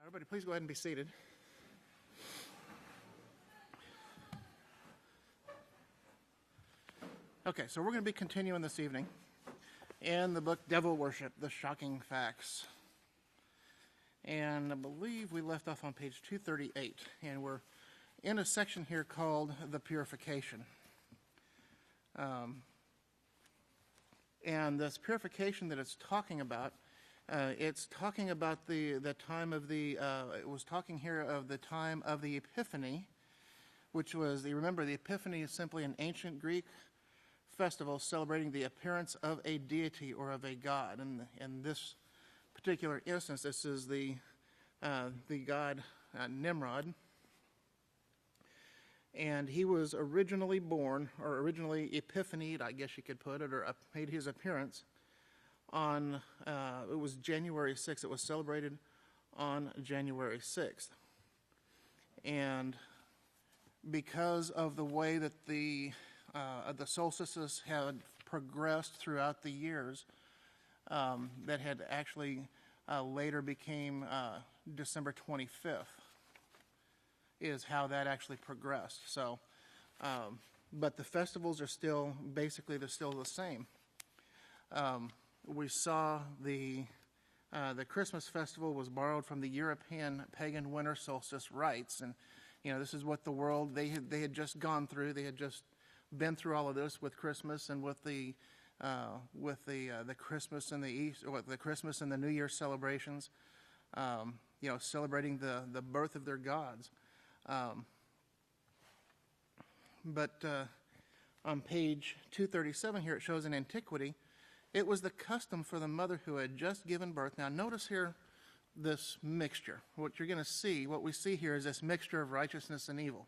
Everybody, please go ahead and be seated. Okay, so we're going to be continuing this evening in the book Devil Worship, The Shocking Facts. And I believe we left off on page 238, and we're in a section here called The Purification. And this purification that it's talking about the time of the, it was talking here of the time of the Epiphany, which was, you remember the Epiphany is simply an ancient Greek festival celebrating the appearance of a deity or of a god. And in this particular instance, this is the god Nimrod. And he was originally born, or originally epiphanied, I guess you could put it, or made his appearance on, it was January 6th. It was celebrated on January 6th. And because of the way that the solstices had progressed throughout the years, that had actually later became December 25th, is how that actually progressed. So, but the festivals are still, basically, they're still the same. We saw the Christmas festival was borrowed from the European pagan winter solstice rites, and this is what the world they had just gone through. They had just been through all of this with Christmas and with the Christmas and the Easter, the Christmas and the New Year celebrations. Celebrating the birth of their gods. But on page 237 here, it shows in antiquity, it was the custom for the mother who had just given birth. Now notice here this mixture. What we see here is this mixture of righteousness and evil,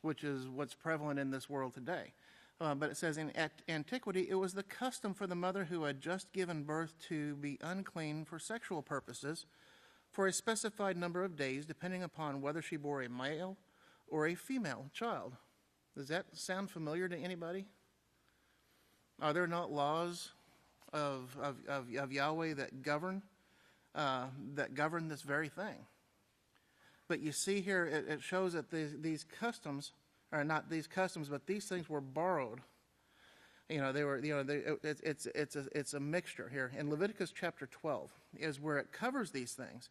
which is what's prevalent in this world today. But it says in antiquity, it was the custom for the mother who had just given birth to be unclean for sexual purposes for a specified number of days, depending upon whether she bore a male or a female child. Does that sound familiar to anybody? Are there not laws of Yahweh that govern this very thing? But you see here, it shows that these customs, or not these customs, but these things were borrowed. It's a mixture here. In Leviticus chapter 12 is where it covers these things.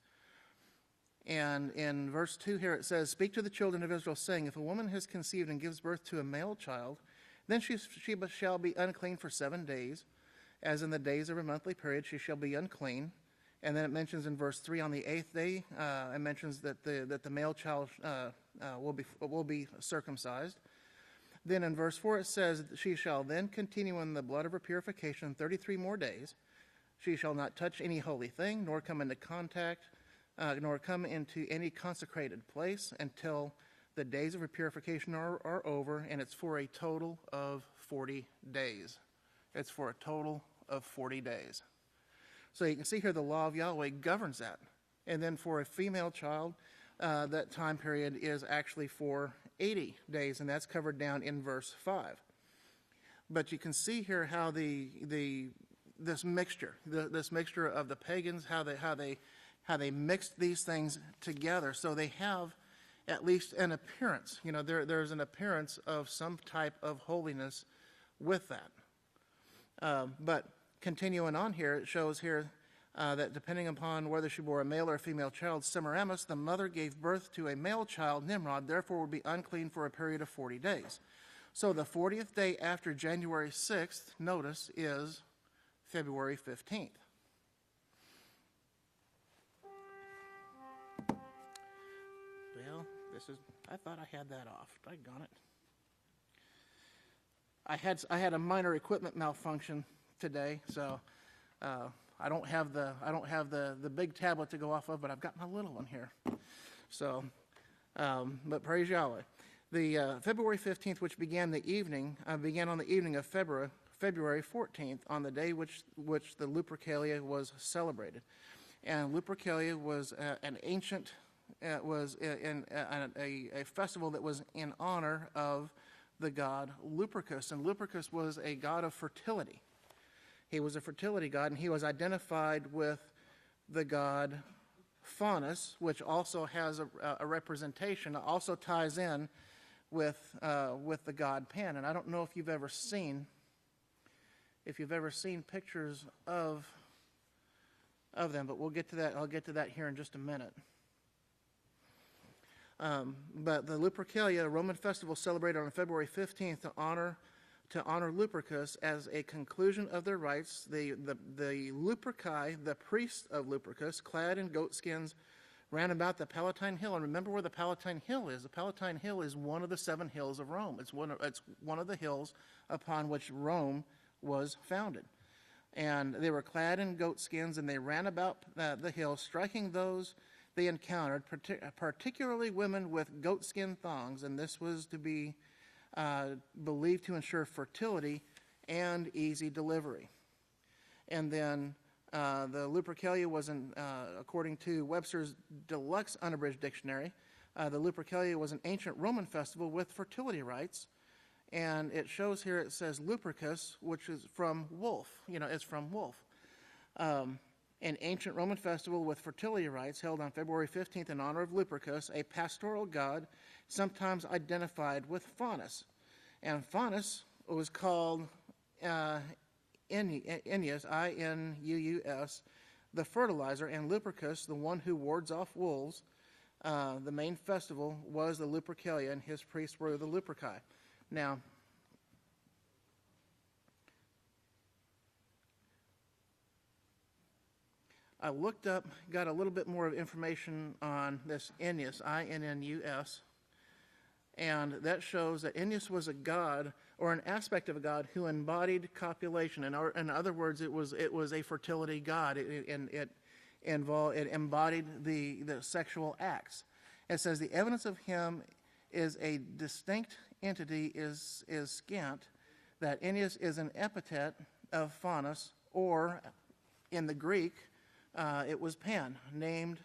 And in verse 2 here it says, "Speak to the children of Israel, saying, if a woman has conceived and gives birth to a male child, then she shall be unclean for 7 days. As in the days of her monthly period, she shall be unclean." And then it mentions in verse 3, on the 8th day, it mentions that the male child will be circumcised. Then in verse 4 it says, "She shall then continue in the blood of her purification 33 more days. She shall not touch any holy thing, nor come into contact, nor come into any consecrated place until the days of her purification are over," and it's for a total of 40 days. It's for a total of 40 days. So you can see here the law of Yahweh governs that. And then for a female child, that time period is actually for 80 days, and that's covered down in verse 5. But you can see here how this mixture of the pagans, how they mixed these things together, so they have at least an appearance. There's an appearance of some type of holiness with that. But continuing on here, it shows here that depending upon whether she bore a male or a female child, Semiramis, the mother, gave birth to a male child, Nimrod, therefore would be unclean for a period of 40 days. So the 40th day after January 6th, notice, is February 15th. Well, I thought I had that off. Doggone it. I had a minor equipment malfunction today, so I don't have the big tablet to go off of, but I've got my little one here. So, but praise Yahweh. The February 15th, which began on the evening of February 14th, on the day which the Lupercalia was celebrated. And Lupercalia was an ancient, was a festival that was in honor of the god Lupercus, and Lupercus was a god of fertility. He was a fertility god, and he was identified with the god faunus, which also has a representation, also ties in with the god Pan. And I don't know if you've ever seen pictures of them, but we'll get to that. I'll get to that here in just a minute. But the Lupercalia, a Roman festival celebrated on February 15th to honor Lupercus as a conclusion of their rites. The Luperci, the priests of Lupercus, clad in goat skins, ran about the Palatine Hill. And remember where the Palatine Hill is. The Palatine Hill is one of the 7 hills of Rome. It's one of the hills upon which Rome was founded. And they were clad in goat skins, and they ran about the hill, striking those they encountered, particularly women with goatskin thongs, and this was to be believed to ensure fertility and easy delivery. And then the Lupercalia was, according to Webster's Deluxe Unabridged Dictionary, the Lupercalia was an ancient Roman festival with fertility rites, and it shows here, it says Lupercus, which is from wolf. It's from wolf. An ancient Roman festival with fertility rites held on February 15th in honor of Lupercus, a pastoral god sometimes identified with Faunus. And Faunus was called Inuus, I-N-U-U-S, the fertilizer, and Lupercus, the one who wards off wolves. The main festival was the Lupercalia, and his priests were the Luperci. Now, I looked up, got a little bit more of information on this Inuus, I-N-N-U-S, and that shows that Inuus was a god, or an aspect of a god, who embodied copulation. In other words, it was a fertility god, and it embodied the sexual acts. It says the evidence of him is a distinct entity is scant, that Inuus is an epithet of Faunus, or in the Greek, it was Pan, named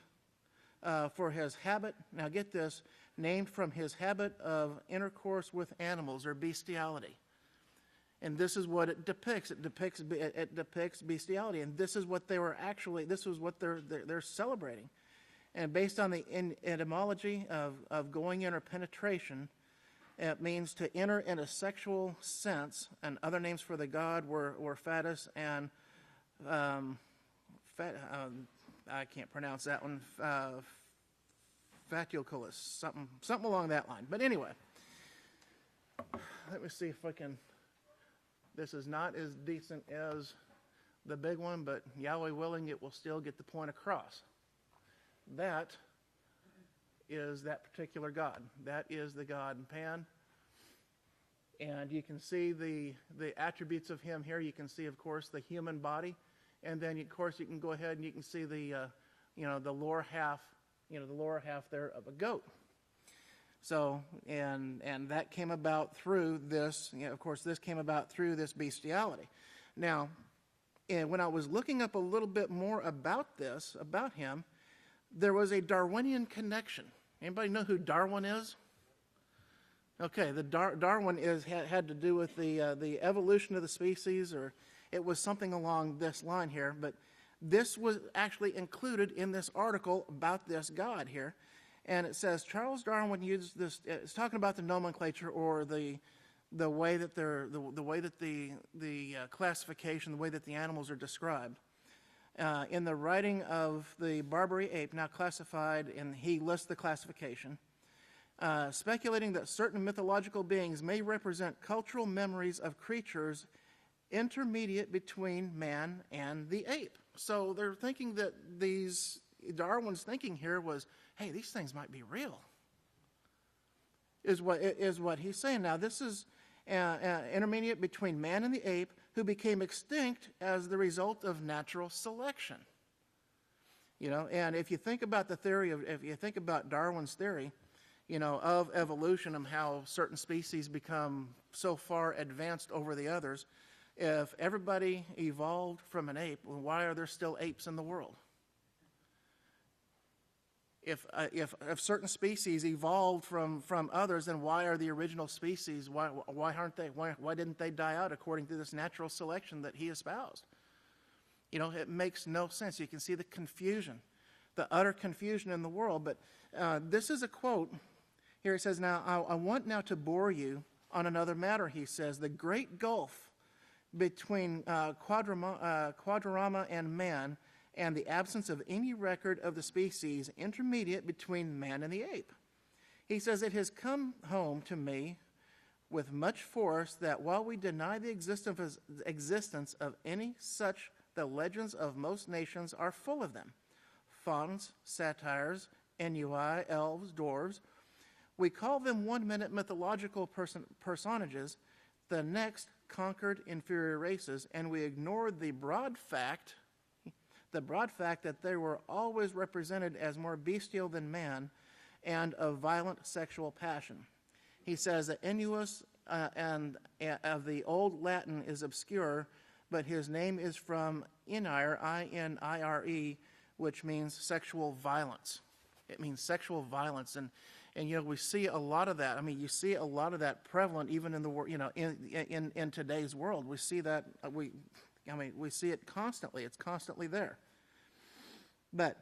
for his habit, now get this, named from his habit of intercourse with animals, or bestiality. And this is what it depicts. It depicts bestiality, and this is what they're celebrating. And based on the etymology of going in or penetration, it means to enter in a sexual sense, and other names for the god were Fatus and I can't pronounce that one, Fatuculus, something along that line. But anyway, let me see if I can, this is not as decent as the big one, but Yahweh willing, it will still get the point across. That is that particular god. That is the god Pan. And you can see the attributes of him here. You can see, of course, the human body. And then, of course, you can go ahead and you can see the lower half, the lower half there of a goat. So, and that came about through this, of course, this came about through this bestiality. Now, when I was looking up a little bit more about him, there was a Darwinian connection. Anybody know who Darwin is? Okay, the Darwin had to do with the evolution of the species, or it was something along this line here, but this was actually included in this article about this god here. And it says Charles Darwin used this, it's talking about the nomenclature, or the way that the classification, the way that the animals are described. In the writing of the Barbary ape, now classified, and he lists the classification, speculating that certain mythological beings may represent cultural memories of creatures intermediate between man and the ape. So they're thinking that Darwin's thinking here was, hey, these things might be real, is what he's saying. Now, this is intermediate between man and the ape, who became extinct as the result of natural selection. And if you think about if you think about Darwin's theory, of evolution and how certain species become so far advanced over the others, if everybody evolved from an ape, well, why are there still apes in the world? If certain species evolved from others, then why are the original species, why didn't they die out according to this natural selection that he espoused? It makes no sense. You can see the confusion the utter confusion in the world. But this is a quote. Here it says, now, I want now to bore you on another matter, he says. The great gulf between quadrorama and man, and the absence of any record of the species intermediate between man and the ape. He says, it has come home to me with much force that while we deny the existence of any such, the legends of most nations are full of them. Fauns, satyrs, ennui, elves, dwarves. We call them 1 minute mythological personages, the next conquered inferior races, and we ignore the broad fact that they were always represented as more bestial than man and of violent sexual passion. He says that Ennius and of the Old Latin is obscure, but his name is from Inire, I-N-I-R-E, which means sexual violence. It means sexual violence, and we see a lot of that. I mean, you see a lot of that prevalent even in the in today's world. We see that we see it constantly. It's constantly there. But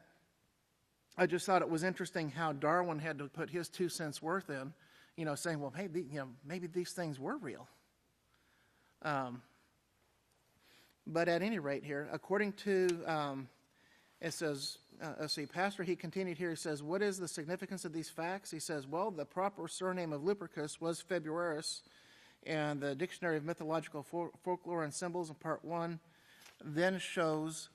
I just thought it was interesting how Darwin had to put his 2 cents worth in, saying, well, hey, maybe these things were real. But at any rate here, according to, it says, let's see, Pastor, he continued here, he says, what is the significance of these facts? He says, well, the proper surname of Lupercus was Februaris, and the Dictionary of Mythological Folklore and Symbols in Part 1 then shows,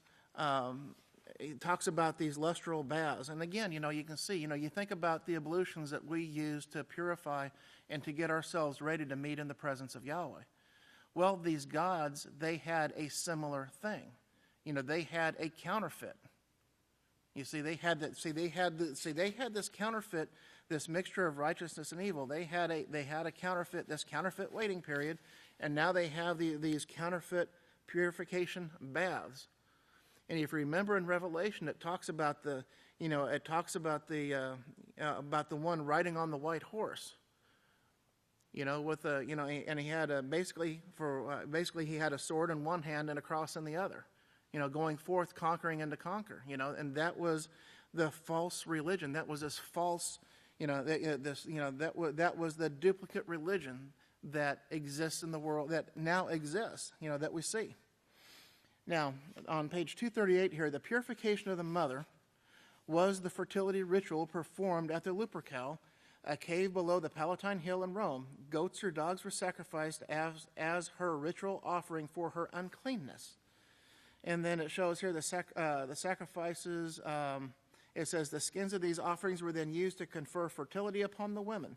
it talks about these lustral baths. And again, you can see, you think about the ablutions that we use to purify and to get ourselves ready to meet in the presence of Yahweh. Well, these gods, they had a similar thing. They had a counterfeit. You see, they had this counterfeit, this mixture of righteousness and evil. They had a counterfeit, this counterfeit waiting period, and now they have these counterfeit purification baths. And if you remember in Revelation, it talks about the one riding on the white horse. And he had basically he had a sword in one hand and a cross in the other. Going forth, conquering and to conquer. And that was the false religion. That was this false, that was the duplicate religion that exists in the world, that now exists, that we see. Now, on page 238 here, the purification of the mother was the fertility ritual performed at the Lupercal, a cave below the Palatine Hill in Rome. Goats or dogs were sacrificed as her ritual offering for her uncleanness. And then it shows here the sacrifices. It says the skins of these offerings were then used to confer fertility upon the women.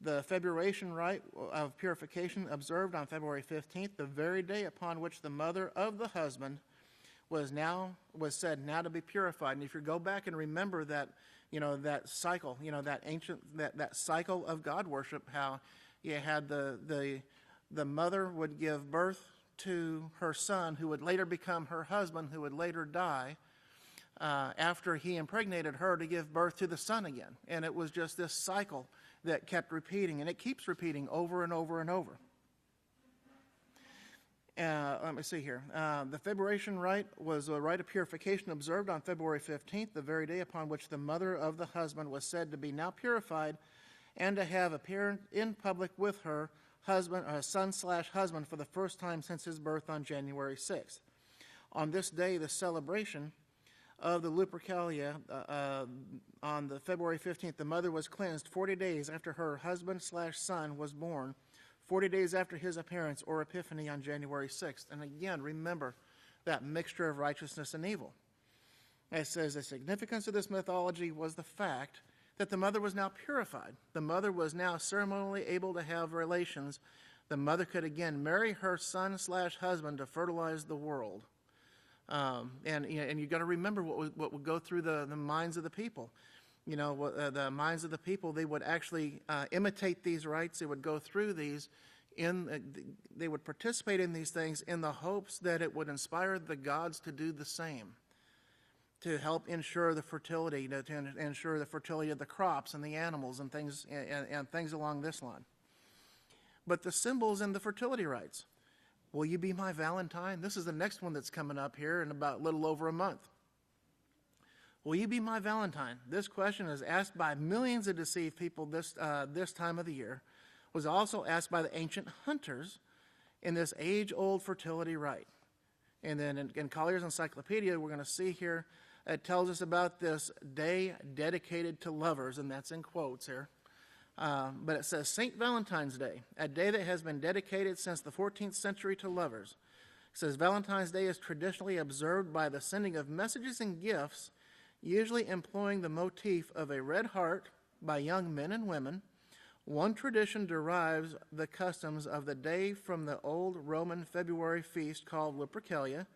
The Februation rite of purification observed on February 15th, the very day upon which the mother of the husband was said now to be purified. And if you go back and remember that, that cycle, that cycle of God worship, how you had the mother would give birth to her son, who would later become her husband, who would later die, after he impregnated her to give birth to the son again. And it was just this cycle that kept repeating, and it keeps repeating over and over and over. Let me see here. The Februation rite was a rite of purification observed on February 15th, the very day upon which the mother of the husband was said to be now purified and to have appeared in public with her son/husband for the first time since his birth on January 6th. On this day, the celebration of the Lupercalia, on the February 15th, the mother was cleansed 40 days after her husband/son was born, 40 days after his appearance or epiphany on January 6th. And again, remember that mixture of righteousness and evil. It says the significance of this mythology was the fact that the mother was now purified. The mother was now ceremonially able to have relations. The mother could again marry her son/husband to fertilize the world. And you got to remember what would go through the minds of the people. The minds of the people, they would actually imitate these rites. They would go through these. They would participate in these things in the hopes that it would inspire the gods to do the same, to help ensure the fertility, to ensure the fertility of the crops and the animals and things and things along this line. But the symbols and the fertility rites. Will you be my Valentine? This is the next one that's coming up here in about a little over a month. Will you be my Valentine? This question is asked by millions of deceived people this time of the year. Was also asked by the ancient hunters in this age-old fertility rite. And then in Collier's Encyclopedia, we're going to see here, it tells us about this day dedicated to lovers, and that's in quotes here. But it says, St. Valentine's Day, a day that has been dedicated since the 14th century to lovers. It says, Valentine's Day is traditionally observed by the sending of messages and gifts, usually employing the motif of a red heart by young men and women. One tradition derives the customs of the day from the old Roman February feast called Lupercalia,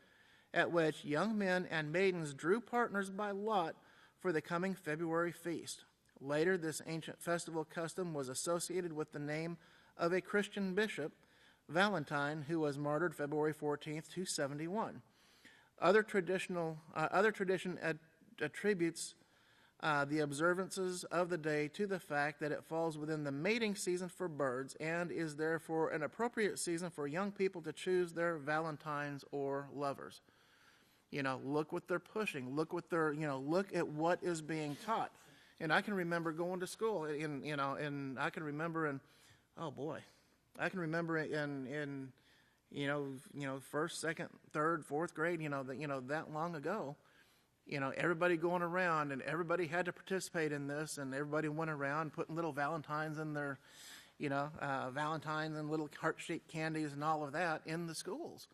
at which young men and maidens drew partners by lot for the coming February feast. Later, this ancient festival custom was associated with the name of a Christian bishop, Valentine, who was martyred February 14th, 271. Other tradition attributes the observances of the day to the fact that it falls within the mating season for birds and is therefore an appropriate season for young people to choose their valentines or lovers. Look what they're pushing. Look at what is being taught. And I can remember going to school, and I can remember I can remember in first, second, third, fourth grade, that long ago. Everybody going around, and everybody had to participate in this, and everybody went around putting little valentines in their, valentines and little heart-shaped candies and all of that in the schools,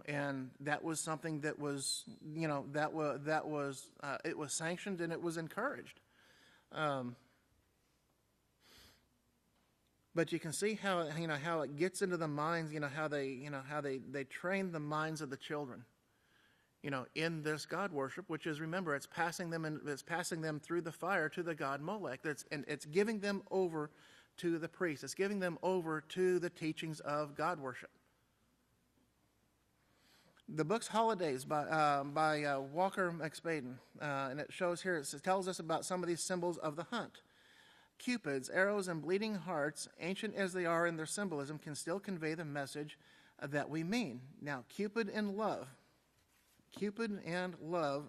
and that was something that was, it was sanctioned and it was encouraged. But you can see how it gets into the minds, how they train the minds of the children. In this God worship, which is, remember, it's passing them through the fire to the god Molech. It's giving them over to the priest. It's giving them over to the teachings of God worship. The book's Holidays by Walker McSpadden, and it shows here, it tells us about some of these symbols of the hunt. Cupids, arrows, and bleeding hearts, ancient as they are in their symbolism, can still convey the message that we mean. Now, Cupid and love,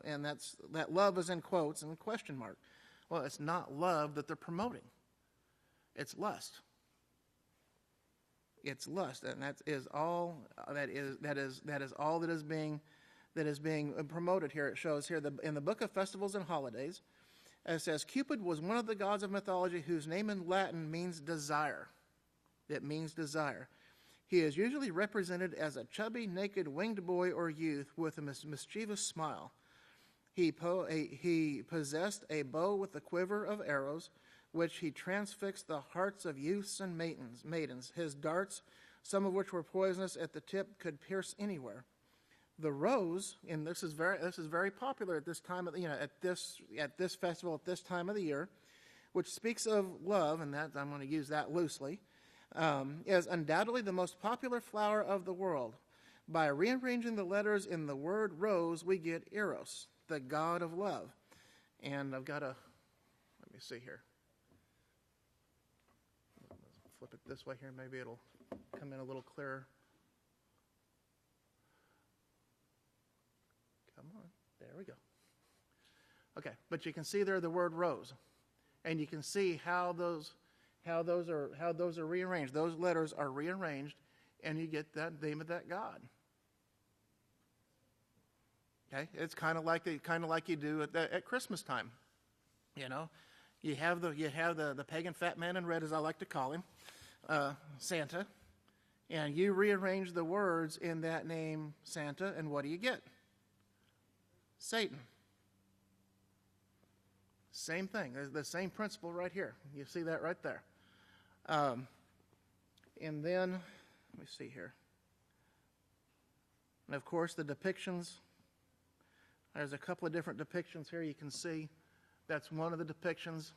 and that love is in quotes and a question mark. Well, it's not love that they're promoting. It's lust. It's lust, and that is all that is being promoted here. It shows here in the book of Festivals and Holidays. It says Cupid was one of the gods of mythology whose name in Latin means desire. It means desire. He is usually represented as a chubby, naked, winged boy or youth with a mischievous smile. He possessed a bow with a quiver of arrows, which he transfixed the hearts of youths and maidens. His darts, some of which were poisonous at the tip, could pierce anywhere. The rose, and this is very popular at this time of at this festival at this time of the year, which speaks of love, and that I'm going to use that loosely. Is undoubtedly the most popular flower of the world. By rearranging the letters in the word rose, we get Eros, the god of love. And I've got let me see here. Flip it this way here, maybe it'll come in a little clearer. Come on, there we go. Okay, but you can see there the word rose, and you can see how those are rearranged. Those letters are rearranged, and you get that name of that god. Okay, it's kind of like you do at Christmas time. You have the pagan fat man in red, as I like to call him, Santa, and you rearrange the words in that name Santa, and what do you get? Satan. Same thing. There's the same principle right here. You see that right there. And then, let me see here. And of course, the depictions. There's a couple of different depictions here. You can see that's one of the depictions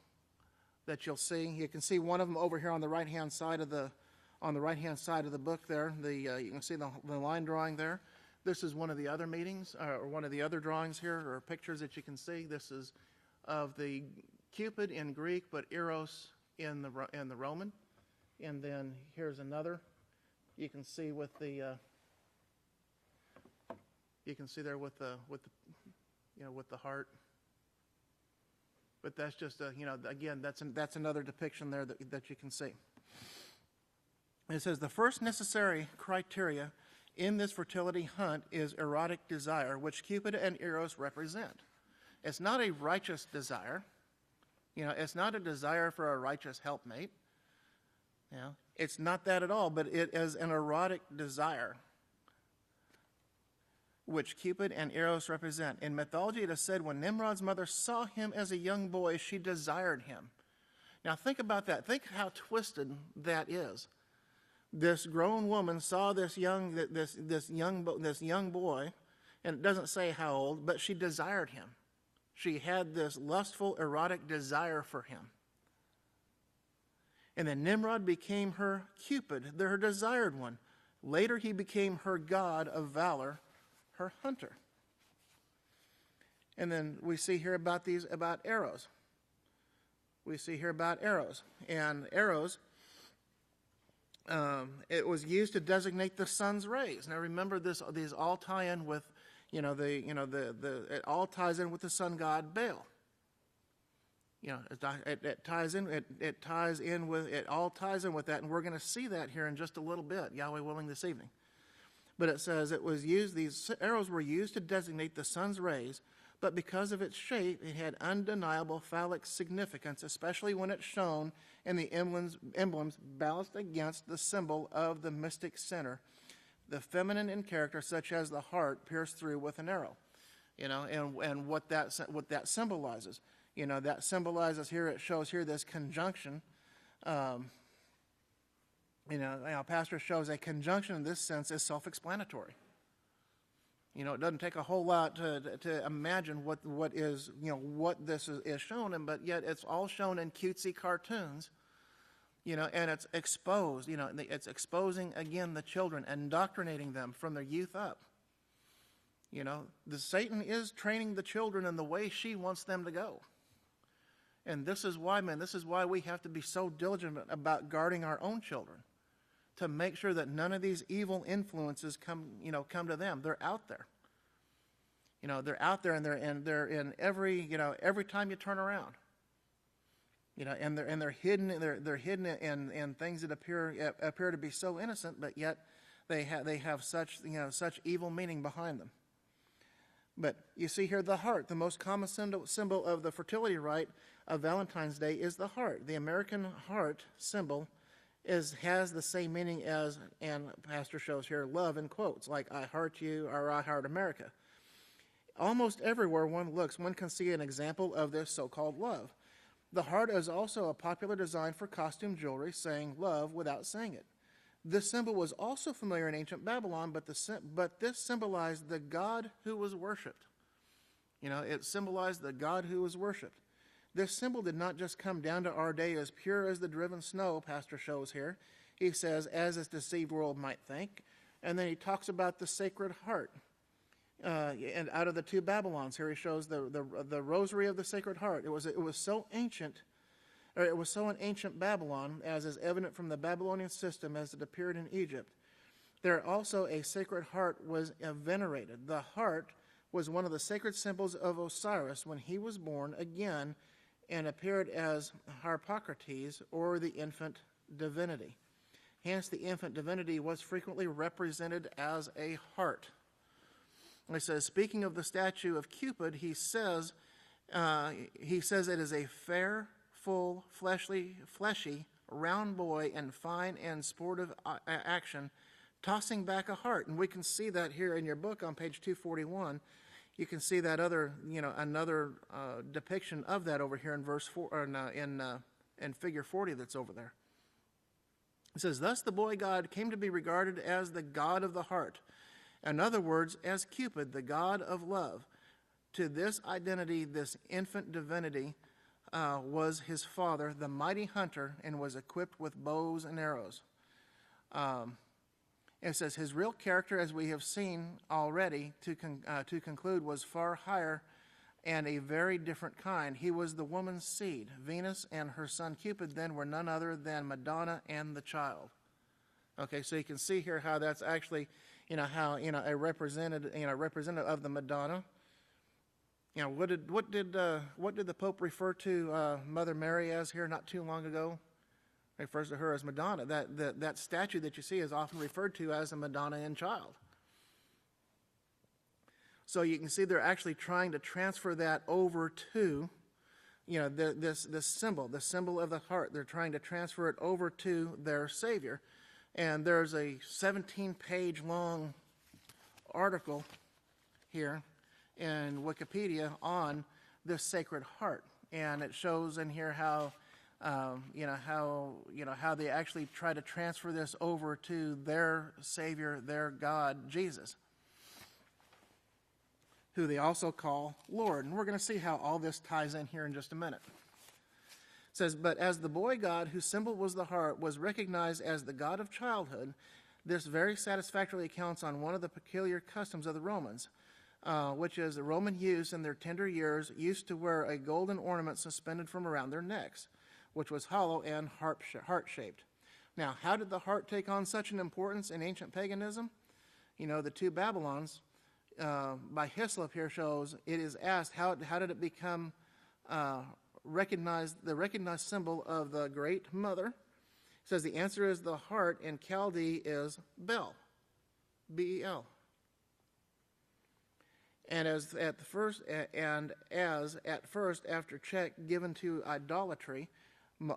that you'll see. You can see one of them over here on the right-hand side of the book there. You can see the line drawing there. This is one of the other meetings, or one of the other drawings here, or pictures that you can see. This is of the Cupid in Greek, but Eros in the Roman. And then here's another. You can see with the you can see there with the heart But that's just, again, that's another depiction there that you can see. It says the first necessary criteria in this fertility hunt is erotic desire, which Cupid and Eros represent. It's not a righteous desire. It's not a desire for a righteous helpmate. It's not that at all, but it is an erotic desire, which Cupid and Eros represent. In mythology, it is said when Nimrod's mother saw him as a young boy, she desired him. Now think about that. Think how twisted that is. This grown woman saw this young boy, and it doesn't say how old, but she desired him. She had this lustful, erotic desire for him. And then Nimrod became her Cupid, her desired one. Later he became her god of valor, her hunter. And then we see here about arrows. And arrows, it was used to designate the sun's rays. Now remember these all tie in with, it all ties in with the sun god Baal. It all ties in with that, and we're going to see that here in just a little bit, Yahweh willing, this evening. But it says these arrows were used to designate the sun's rays, but because of its shape, it had undeniable phallic significance, especially when it shone in the emblems balanced against the symbol of the mystic center, the feminine in character, such as the heart pierced through with an arrow. And what that symbolizes. That symbolizes here, it shows here this conjunction. Pastor shows a conjunction in this sense is self-explanatory. It doesn't take a whole lot to imagine what this is shown in, but yet it's all shown in cutesy cartoons, and it's exposed, it's exposing, again, the children, indoctrinating them from their youth up. Satan is training the children in the way she wants them to go. And this is why we have to be so diligent about guarding our own children, to make sure that none of these evil influences come to them. They're out there. They're out there, and they're in every time you turn around. And they're hidden. They're hidden in things that appear to be so innocent, but yet they have such evil meaning behind them. But you see here the heart, the most common symbol of the fertility rite of Valentine's Day is the heart. The American heart symbol has the same meaning as, and Pastor shows here, love in quotes, like I heart you or I heart America. Almost everywhere one looks, one can see an example of this so-called love. The heart is also a popular design for costume jewelry, saying love without saying it. This symbol was also familiar in ancient Babylon, but this symbolized the God who was worshipped. It symbolized the God who was worshipped. This symbol did not just come down to our day as pure as the driven snow, Pastor shows here. He says, as this deceived world might think. And then he talks about the sacred heart. And out of the two Babylons, here he shows the rosary of the sacred heart. It was so ancient. It was so in ancient Babylon, as is evident from the Babylonian system as it appeared in Egypt. There also a sacred heart was venerated. The heart was one of the sacred symbols of Osiris when he was born again and appeared as Harpocrates, or the infant divinity. Hence, the infant divinity was frequently represented as a heart. It says, speaking of the statue of Cupid, he says it is a fair, full, fleshy, round boy in fine and sportive action, tossing back a heart. And we can see that here in your book on page 241. You can see that another depiction of that over here in verse 4, or in figure 40 that's over there. It says, thus the boy God came to be regarded as the God of the heart. In other words, as Cupid, the God of love. To this identity, this infant divinity, was his father, the mighty hunter, and was equipped with bows and arrows. It says his real character, as we have seen already, to conclude, was far higher and a very different kind. He was the woman's seed. Venus and her son Cupid then were none other than Madonna and the child. Okay, so you can see here how that's actually, a representative of the Madonna, what did the Pope refer to Mother Mary as here not too long ago? He refers to her as Madonna. That statue that you see is often referred to as a Madonna in child. So you can see they're actually trying to transfer that over to, this symbol, the symbol of the heart. They're trying to transfer it over to their Savior. And there's a 17-page long article here in Wikipedia on this Sacred Heart, and it shows in here how they actually try to transfer this over to their Savior, their God, Jesus, who they also call Lord. And we're going to see how all this ties in here in just a minute. It says, but as the boy God, whose symbol was the heart, was recognized as the God of childhood, this very satisfactorily accounts on one of the peculiar customs of the Romans, which is the Roman youths in their tender years used to wear a golden ornament suspended from around their necks, which was hollow and heart-shaped. Now, how did the heart take on such an importance in ancient paganism? The two Babylons, by Hislop here shows, it is asked, how did it become the recognized symbol of the Great Mother? It says the answer is the heart in Chaldee is Bel, B-E-L. And as at first, after check given to idolatry,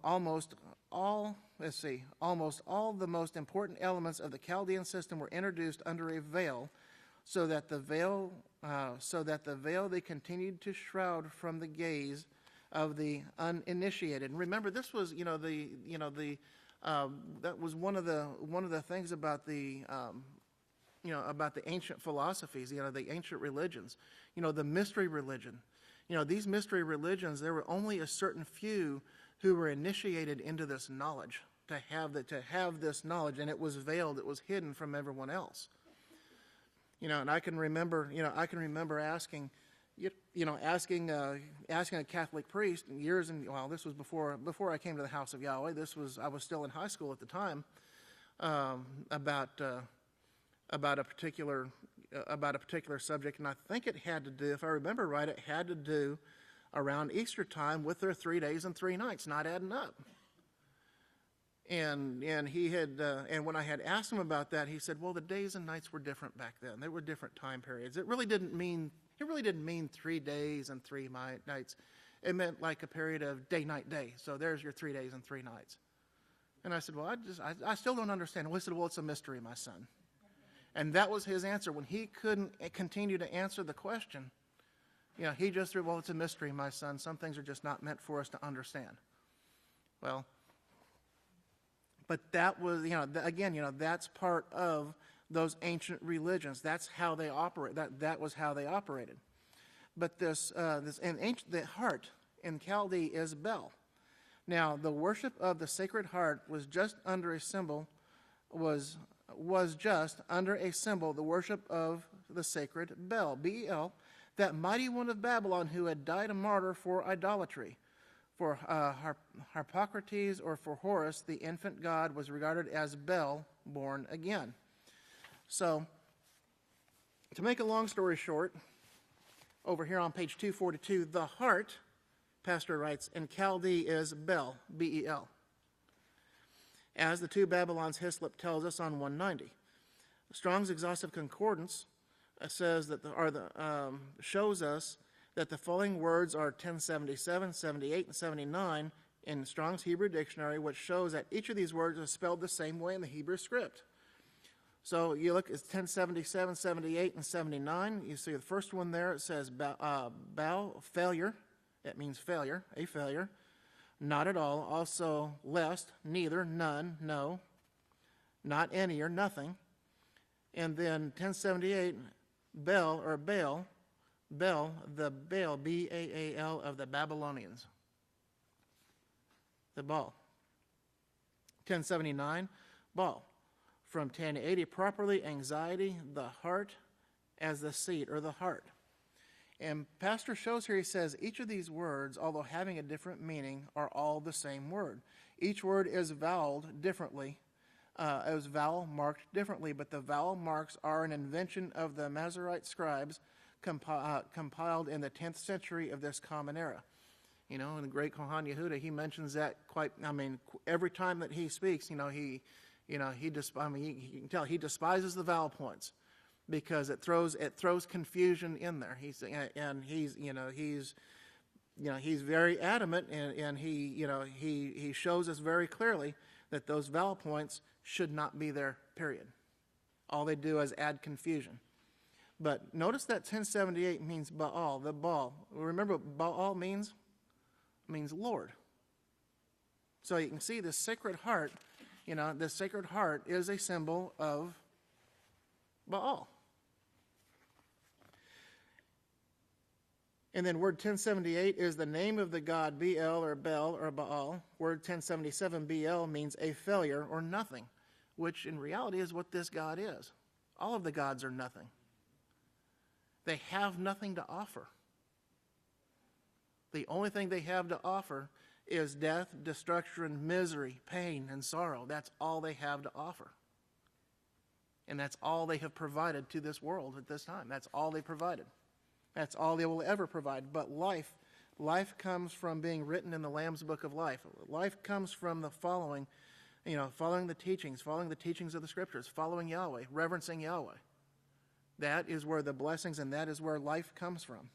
almost all the most important elements of the Chaldean system were introduced under a veil, so that the veil they continued to shroud from the gaze of the uninitiated. And remember, this was that was one of the things about the about the ancient philosophies, the ancient religions, the mystery religion. These mystery religions, there were only a certain few who were initiated into this knowledge, to have this knowledge, and it was veiled, it was hidden from everyone else. And I can remember asking a Catholic priest years, and this was before I came to the house of Yahweh. I was still in high school at the time, about a particular subject, and I think it had to do, if I remember right, it had to do around Easter time with their 3 days and 3 nights not adding up. And he had, and when I had asked him about that, he said, well, the days and nights were different back then. They were different time periods. It really didn't mean 3 days and 3 nights. It meant like a period of day, night, day. So there's your 3 days and 3 nights. And I said, well, I still don't understand. Well, he said, well, it's a mystery, my son. And that was his answer. When he couldn't continue to answer the question, he just threw, well, it's a mystery, my son. Some things are just not meant for us to understand. Well, but that was, again, that's part of those ancient religions. That's how they operate. That was how they operated. But the heart in Chaldee is Bel. Now, the worship of the Sacred Heart was just under a symbol, was just under a symbol, the worship of the sacred Bel, B-E-L, that mighty one of Babylon who had died a martyr for idolatry. For Harpocrates or for Horus, the infant god was regarded as Bel, born again. So, to make a long story short, over here on page 242, the heart, Pastor writes, in Chaldee is Bel, B-E-L. As the two Babylons Hislop tells us on 190. Strong's Exhaustive Concordance says that shows us that the following words are 1077, 78, and 79 in Strong's Hebrew Dictionary, which shows that each of these words is spelled the same way in the Hebrew script. So you look at 1077, 78, and 79. You see the first one there, it says bow, failure. That means failure, a failure. Not at all. Also, lest, neither, none, no. Not any or nothing. And then 1078, Bel or Baal, the Baal, B-A-A-L, of the Babylonians. The Baal. 1079, Baal. From 1080, properly, anxiety, the heart, as the seat, or the heart. And Pastor shows here, he says, each of these words, although having a different meaning, are all the same word. Each word is voweled differently, is vowel marked differently, but the vowel marks are an invention of the Masorite scribes compiled in the 10th century of this common era. You know, and the great Kohan Yehuda, he mentions that every time that he speaks, you can tell he despises the vowel points because it throws confusion in there. He's very adamant, and he shows us very clearly that those vowel points should not be there, period. All they do is add confusion. But notice that 1078 means Baal, the Baal. Remember what Baal means? It means Lord. So you can see the Sacred Heart, the Sacred Heart is a symbol of Baal. And then word 1078 is the name of the god Bel or Bel or Baal. Word 1077, Bel, means a failure or nothing, which in reality is what this god is. All of the gods are nothing. They have nothing to offer. The only thing they have to offer is death, destruction, misery, pain, and sorrow. That's all they have to offer. And that's all they have provided to this world at this time. That's all they provided. That's all they will ever provide. But life comes from being written in the Lamb's Book of Life. Life comes from the following the teachings of the Scriptures, following Yahweh, reverencing Yahweh. That is where the blessings and that is where life comes from.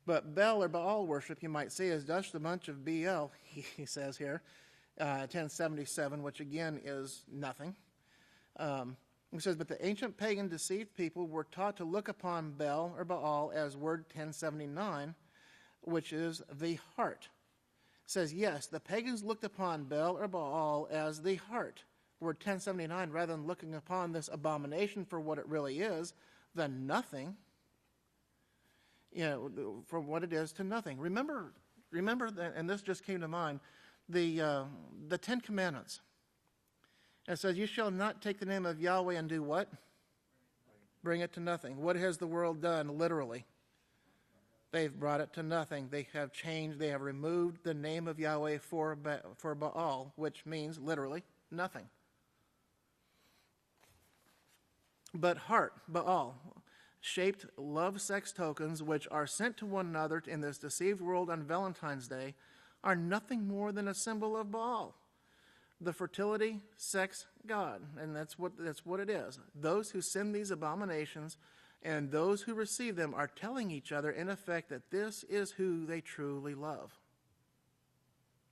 But Bel or Baal worship, you might say, is just a bunch of BL, he says here, 1077, which again is nothing. He says, but the ancient pagan deceived people were taught to look upon Bel or Baal as word 1079, which is the heart. It says, yes, the pagans looked upon Bel or Baal as the heart, word 1079, rather than looking upon this abomination for what it really is, the nothing, for what it is to nothing. Remember that, and this just came to mind, the 10 Commandments. It says, you shall not take the name of Yahweh and do what? Bring it to nothing. What has the world done, literally? They've brought it to nothing. They have changed, they have removed the name of Yahweh for Baal, which means, literally, nothing. But heart, Baal, shaped love sex tokens which are sent to one another in this deceived world on Valentine's Day are nothing more than a symbol of Baal, the fertility sex god, and that's what it is. Those who send these abominations and those who receive them are telling each other, in effect, that this is who they truly love.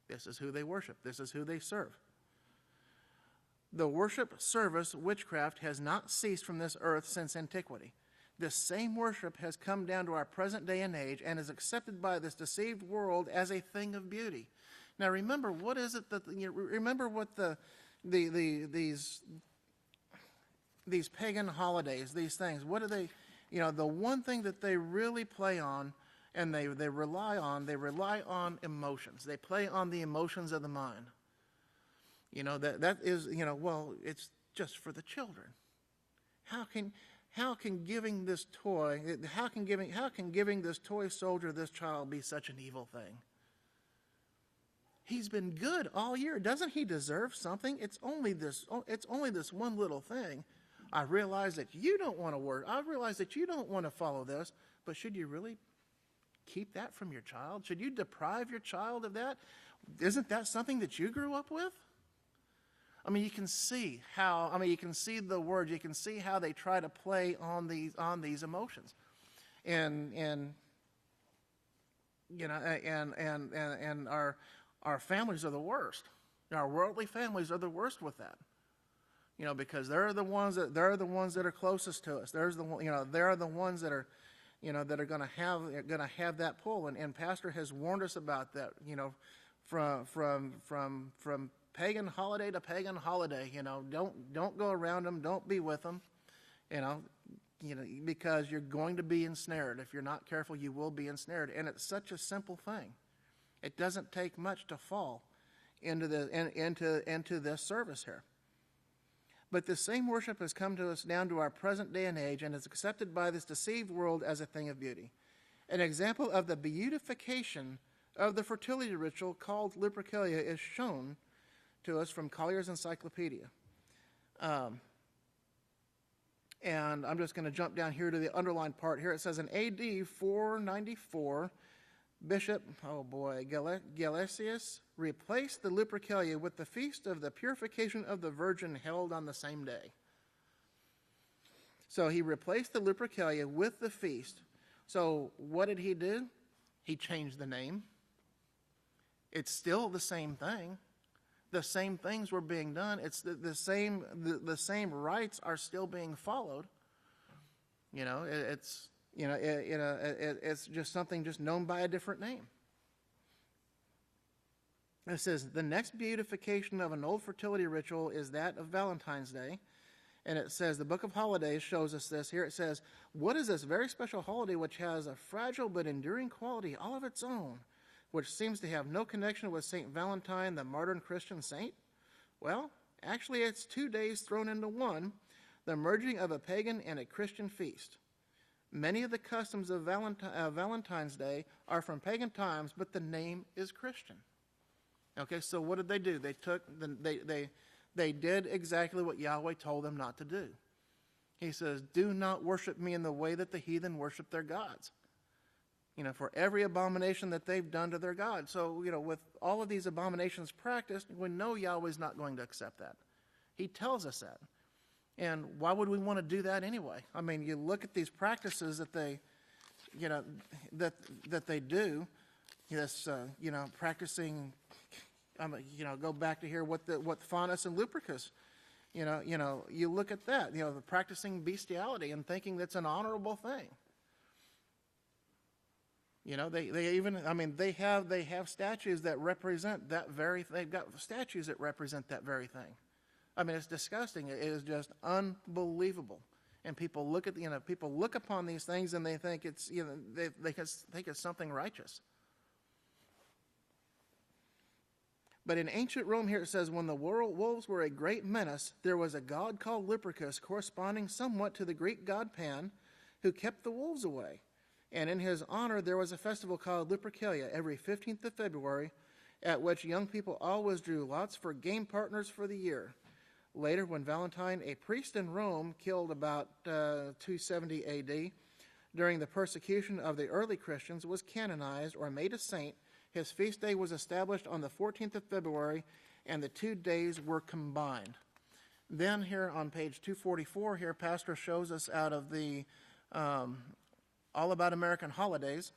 This is who they worship. This is who they serve. The worship, service, witchcraft has not ceased from this earth since antiquity. This same worship has come down to our present day and age and is accepted by this deceived world as a thing of beauty. Now remember, what is it that remember what these pagan holidays, these things, what do they, the one thing that they really play on and they rely on emotions. They play on the emotions of the mind. That is, well, it's just for the children. How can giving this toy soldier this child be such an evil thing? He's been good all year. Doesn't he deserve something? It's only this one little thing. I realize that you don't want to work. I realize that you don't want to follow this, but should you really keep that from your child? Should you deprive your child of that? Isn't that something that you grew up with? You can see the words, you can see how they try to play on these emotions. And our families are the worst. Our worldly families are the worst with that. Because they're the ones that are closest to us. They're the ones that are going to have that pull. And Pastor has warned us about that. From pagan holiday to pagan holiday. Don't go around them. Don't be with them. Because you're going to be ensnared. If you're not careful, you will be ensnared. And it's such a simple thing. It doesn't take much to fall into this service here. But the same worship has come to us down to our present day and age and is accepted by this deceived world as a thing of beauty. An example of the beautification of the fertility ritual called Lupercalia is shown to us from Collier's Encyclopedia. And I'm just going to jump down here to the underlined part here. It says in AD 494, Bishop, Gelasius replaced the Lupercalia with the feast of the purification of the Virgin held on the same day. So he replaced the Lupercalia with the feast. So what did he do? He changed the name. It's still the same thing. The same things were being done. It's the same rites are still being followed. It's just something just known by a different name. It says the next beatification of an old fertility ritual is that of Valentine's Day. And it says the Book of Holidays shows us this. Here it says, what is this very special holiday which has a fragile but enduring quality all of its own, which seems to have no connection with St. Valentine, the martyred Christian saint? Well, actually it's 2 days thrown into one, the merging of a pagan and a Christian feast. Many of the customs of Valentine's Day are from pagan times, but the name is Christian. Okay, so what did they do? They did exactly what Yahweh told them not to do. He says, do not worship me in the way that the heathen worship their gods. For every abomination that they've done to their God. So, with all of these abominations practiced, we know Yahweh's not going to accept that. He tells us that. And why would we want to do that anyway? I mean, you look at these practices that they, that they do, this, practicing, go back to here what Faunus and Lupercus, you look at that, the practicing bestiality and thinking that's an honorable thing. They have statues that represent that they've got statues that represent that very thing. I mean, it's disgusting. It is just unbelievable. And people look upon these things and they think it's, they think it's something righteous. But in ancient Rome here it says, when the wolves were a great menace, there was a god called Lupercus, corresponding somewhat to the Greek god Pan, who kept the wolves away. And in his honor, there was a festival called Lupercalia every 15th of February, at which young people always drew lots for game partners for the year. Later, when Valentine, a priest in Rome, killed about 270 AD, during the persecution of the early Christians, was canonized or made a saint, his feast day was established on the 14th of February, and the 2 days were combined. Then here on page 244, here, Pastor shows us out of the All About American Holidays.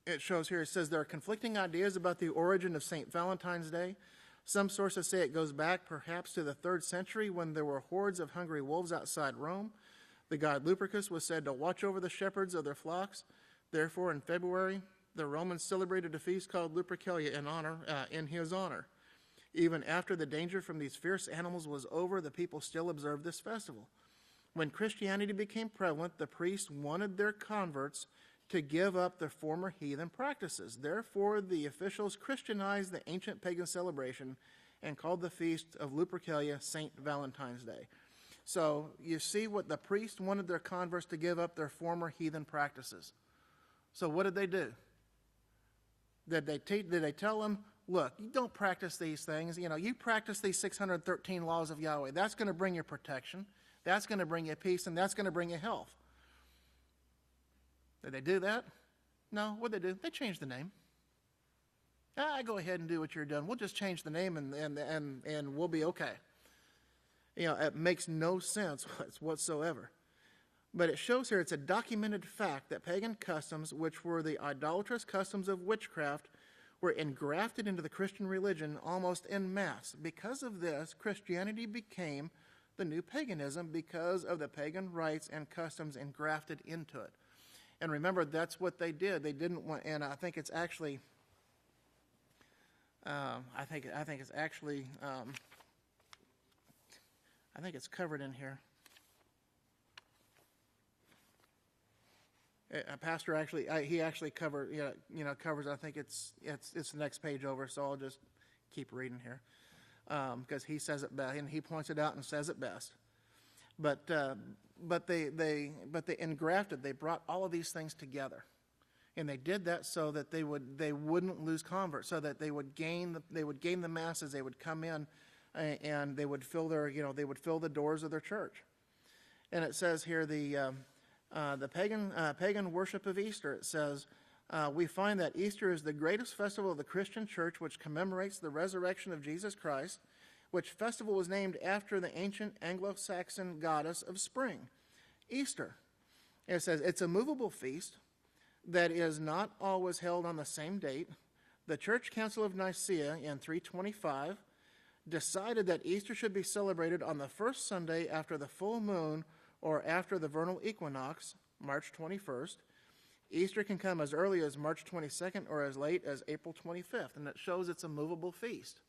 It shows here, it says there are conflicting ideas about the origin of St. Valentine's Day. Some sources say it goes back perhaps to the 3rd century when there were hordes of hungry wolves outside Rome. The god Lupercus was said to watch over the shepherds of their flocks. Therefore, in February, the Romans celebrated a feast called Lupercalia in his honor. Even after the danger from these fierce animals was over, the people still observed this festival. When Christianity became prevalent, the priests wanted their converts to give up their former heathen practices. Therefore, the officials Christianized the ancient pagan celebration and called the feast of Lupercalia St. Valentine's Day. So you see what the priests wanted their converts to give up their former heathen practices. So what did they do? Did they tell them, look, you don't practice these things. You practice these 613 laws of Yahweh. That's going to bring you protection. That's going to bring you peace, and that's going to bring you health. Did they do that? No. What did they do? They changed the name. Go ahead and do what you're doing. We'll just change the name and we'll be okay. It makes no sense whatsoever. But it shows here, it's a documented fact that pagan customs, which were the idolatrous customs of witchcraft, were engrafted into the Christian religion almost en masse. Because of this, Christianity became the new paganism because of the pagan rites and customs engrafted into it. And remember, that's what they did. They didn't want, and I think it's actually, I think it's covered in here. A pastor actually, he actually covers. I think it's the next page over. So I'll just keep reading here because he says it best, and he points it out and says it best. But they engrafted. They brought all of these things together, And they did that so that they wouldn't lose converts, so that they would gain the masses. They would come in, and they would fill the doors of their church. And it says here the pagan worship of Easter. It says, we find that Easter is the greatest festival of the Christian church, which commemorates the resurrection of Jesus Christ, which festival was named after the ancient Anglo-Saxon goddess of spring, Easter. And it says it's a movable feast that is not always held on the same date. The Church Council of Nicaea in 325 decided that Easter should be celebrated on the first Sunday after the full moon or after the vernal equinox, March 21st. Easter can come as early as March 22nd or as late as April 25th, and that shows it's a movable feast.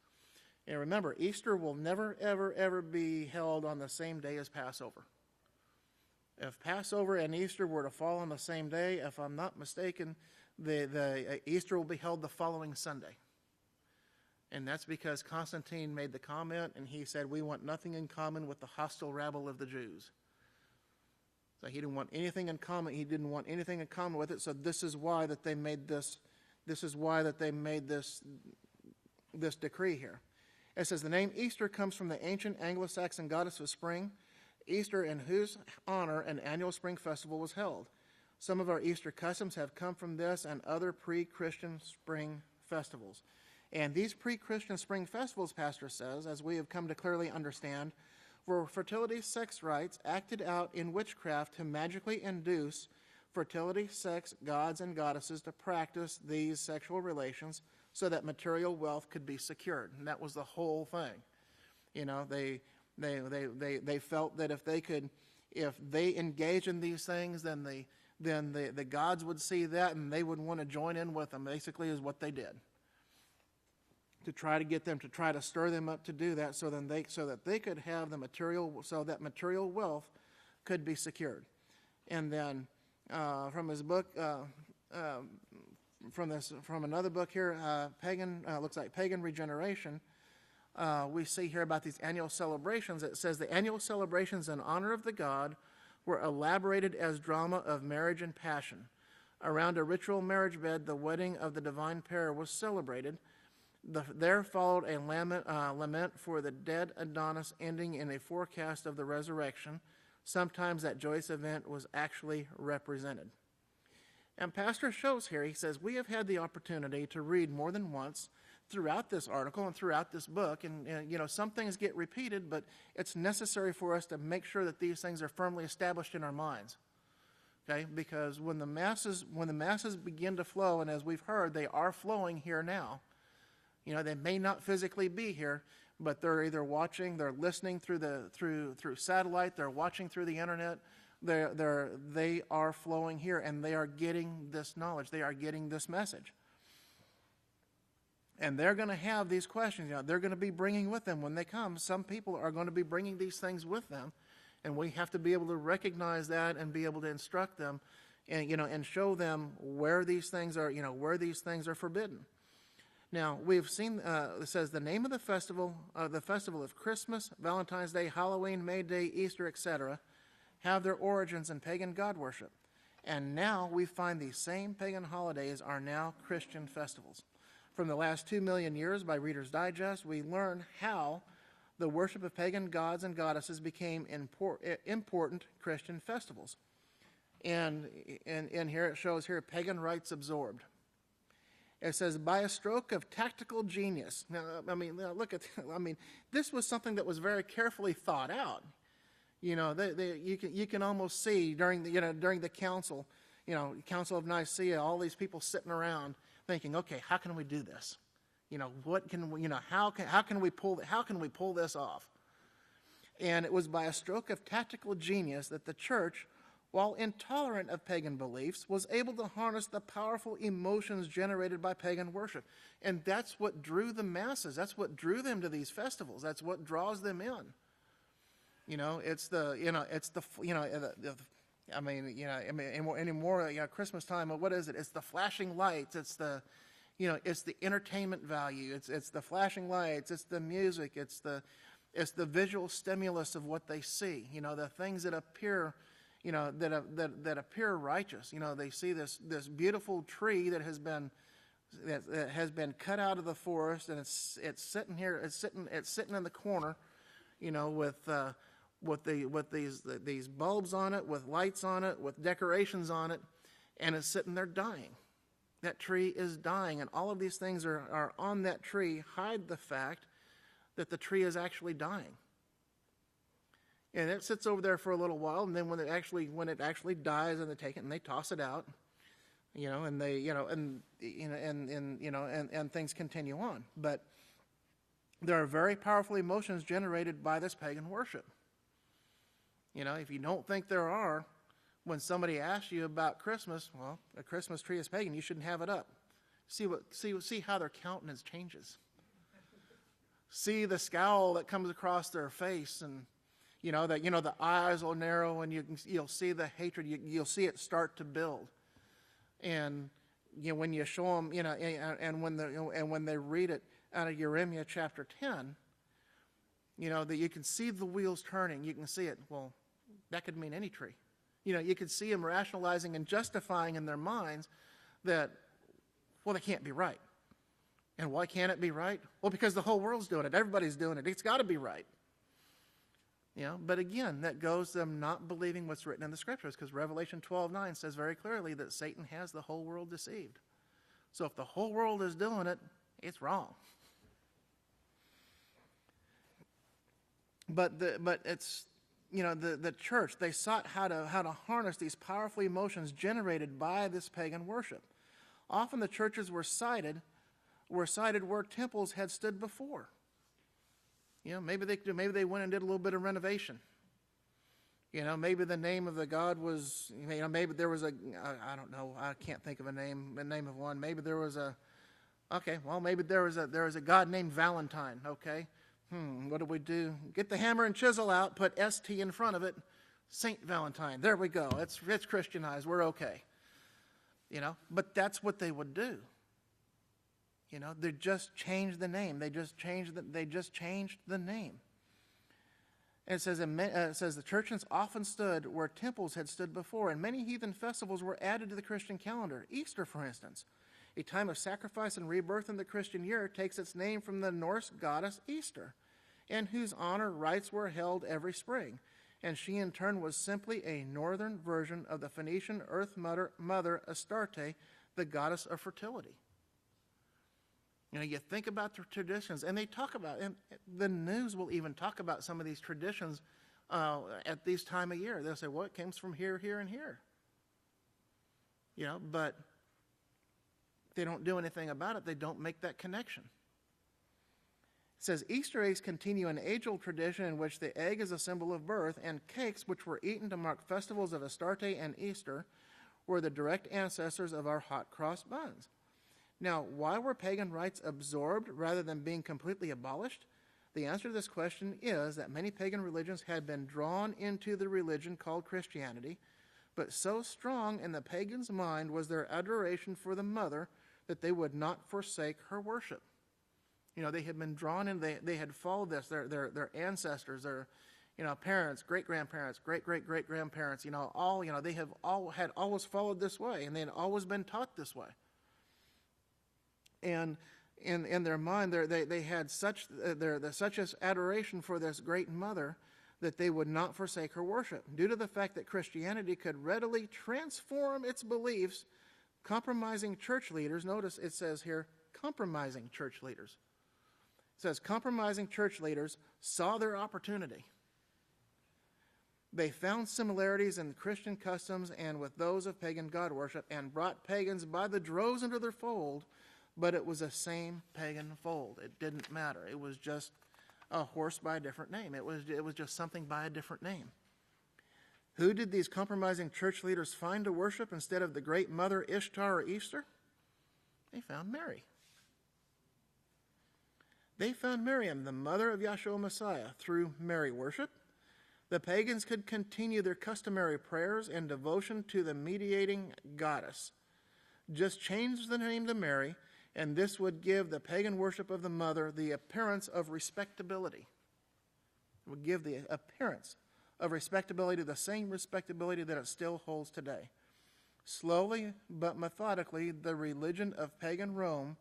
And remember, Easter will never, ever, ever be held on the same day as Passover. If Passover and Easter were to fall on the same day, if I'm not mistaken, the Easter will be held the following Sunday. And that's because Constantine made the comment, and he said, we want nothing in common with the hostile rabble of the Jews. So he didn't want anything in common. He didn't want anything in common with it. So this is why that they made this. This is why that they made this decree here. It says the name Easter comes from the ancient Anglo-Saxon goddess of spring, Easter, in whose honor an annual spring festival was held. Some of our Easter customs have come from this and other pre-Christian spring festivals. And these pre-Christian spring festivals, Pastor says, as we have come to clearly understand, were fertility sex rites acted out in witchcraft to magically induce fertility sex gods and goddesses to practice these sexual relations so that material wealth could be secured. And that was the whole thing. You know, they felt that if they engage in these things, then the gods would see that and they would want to join in with them. Basically, is what they did to try to get them, to try to stir them up to do that, so that they could have the material, so that material wealth could be secured. And then from his book, from another book here, looks like Pagan Regeneration. We see here about these annual celebrations. It says the annual celebrations in honor of the god were elaborated as drama of marriage and passion. Around a ritual marriage bed, the wedding of the divine pair was celebrated. There followed a lament for the dead Adonis, ending in a forecast of the resurrection. Sometimes that joyous event was actually represented. And Pastor shows here, he says, we have had the opportunity to read more than once throughout this article and throughout this book, and you know, some things get repeated, but it's necessary for us to make sure that these things are firmly established in our minds. Okay, because when the masses begin to flow, and as we've heard, they are flowing here now. You know, they may not physically be here, but they're either watching, they're listening through satellite, they're watching through the internet. They are flowing here, and they are getting this knowledge. They are getting this message. And they're going to have these questions. You know, they're going to be bringing with them when they come. Some people are going to be bringing these things with them, and we have to be able to recognize that and be able to instruct them, and and show them where these things are. Where these things are forbidden. Now we've seen. It says the name of the festival of Christmas, Valentine's Day, Halloween, May Day, Easter, etc., have their origins in pagan god worship, and now we find these same pagan holidays are now Christian festivals. From the last 2 million years, by Reader's Digest, we learn how the worship of pagan gods and goddesses became important Christian festivals. And here it shows here, pagan rites absorbed. It says, by a stroke of tactical genius. Now, this was something that was very carefully thought out. You can almost see during the council, Council of Nicaea, all these people sitting around thinking, okay, how can we do this? What can we, how can we pull this off? And it was by a stroke of tactical genius that the church, while intolerant of pagan beliefs, was able to harness the powerful emotions generated by pagan worship. And that's what drew the masses. That's what drew them to these festivals. That's what draws them in. Christmas time, what is it? It's the flashing lights. It's the entertainment value. It's the flashing lights. It's the music. It's the visual stimulus of what they see. The things that appear, that appear righteous. They see this beautiful tree that has been cut out of the forest, and it's sitting here. It's sitting in the corner, with these bulbs on it, with lights on it, with decorations on it, and it's sitting there dying. That tree is dying, and all of these things are on that tree hide the fact that the tree is actually dying. And it sits over there for a little while, and then when it actually dies, and they take it and they toss it out, and things continue on. But there are very powerful emotions generated by this pagan worship. If you don't think there are, when somebody asks you about Christmas, well, a Christmas tree is pagan. You shouldn't have it up. See how their countenance changes. See the scowl that comes across their face, and the eyes will narrow, and you'll see the hatred. You'll see it start to build. And when you show them, and when they read it out of Jeremiah chapter 10, that you can see the wheels turning. You can see it. Well, that could mean any tree. You could see them rationalizing and justifying in their minds that, well, they can't be right. And why can't it be right? Well, because the whole world's doing it. Everybody's doing it. It's got to be right. But again, that goes to them not believing what's written in the Scriptures, because Revelation 12:9 says very clearly that Satan has the whole world deceived. So if the whole world is doing it, it's wrong. But it's the church, they sought how to harness these powerful emotions generated by this pagan worship. Often the churches were cited where temples had stood before. Maybe they went and did a little bit of renovation. Maybe the name of the god was, maybe there was I don't know, I can't think of the name of one. Maybe there was maybe there was a god named Valentine, okay? What do we do? Get the hammer and chisel out, put ST in front of it, Saint Valentine. There we go. It's Christianized. We're okay. But that's what they would do. They just changed the name. They just changed the name. And it says the churches often stood where temples had stood before, and many heathen festivals were added to the Christian calendar. Easter, for instance, a time of sacrifice and rebirth in the Christian year, takes its name from the Norse goddess Easter, in whose honor rites were held every spring. And she in turn was simply a northern version of the Phoenician earth mother Astarte, the goddess of fertility. You think about the traditions, and they talk about, and the news will even talk about some of these traditions at this time of year. They'll say, well, it comes from here, here, and here. But they don't do anything about it. They don't make that connection. It says, Easter eggs continue an age-old tradition in which the egg is a symbol of birth, and cakes, which were eaten to mark festivals of Astarte and Easter, were the direct ancestors of our hot-cross buns. Now, why were pagan rites absorbed rather than being completely abolished? The answer to this question is that many pagan religions had been drawn into the religion called Christianity, but so strong in the pagan's mind was their adoration for the mother that they would not forsake her worship. They had been drawn in, they had followed this, their ancestors, their parents, great-grandparents, great-great-great-grandparents, they had always followed this way, and they had always been taught this way. And in their mind, they had such adoration for this great mother that they would not forsake her worship. Due to the fact that Christianity could readily transform its beliefs, compromising church leaders, notice it says here, compromising church leaders. It says compromising church leaders saw their opportunity. They found similarities in Christian customs and with those of pagan god worship, and brought pagans by the droves into their fold. But it was the same pagan fold. It didn't matter. It was just a horse by a different name. It was just something by a different name. Who did these compromising church leaders find to worship instead of the great mother Ishtar or Easter? They found Mary. They found Miriam, the mother of Yahshua Messiah. Through Mary worship, the pagans could continue their customary prayers and devotion to the mediating goddess. Just change the name to Mary, and this would give the pagan worship of the mother the appearance of respectability. It would give the appearance of respectability, the same respectability that it still holds today. Slowly but methodically, the religion of pagan Rome,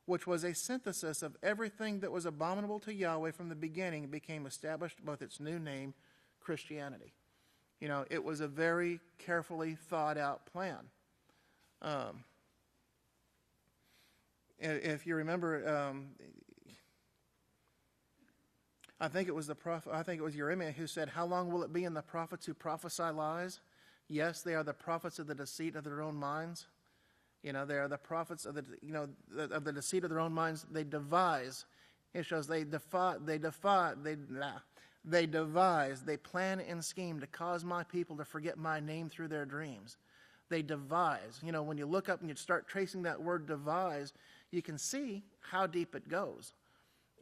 which was a synthesis of everything that was abominable to Yahweh from the beginning, became established with its new name, Christianity. You know, it was a very carefully thought out plan. If you remember, I think it was Jeremiah who said, "How long will it be in the prophets who prophesy lies? Yes, they are the prophets of the deceit of their own minds." You know, they are the prophets of the deceit of their own minds. They devise. It shows they devise, they plan and scheme to cause my people to forget my name through their dreams. They devise. You know, when you look up and you start tracing that word devise, you can see how deep it goes.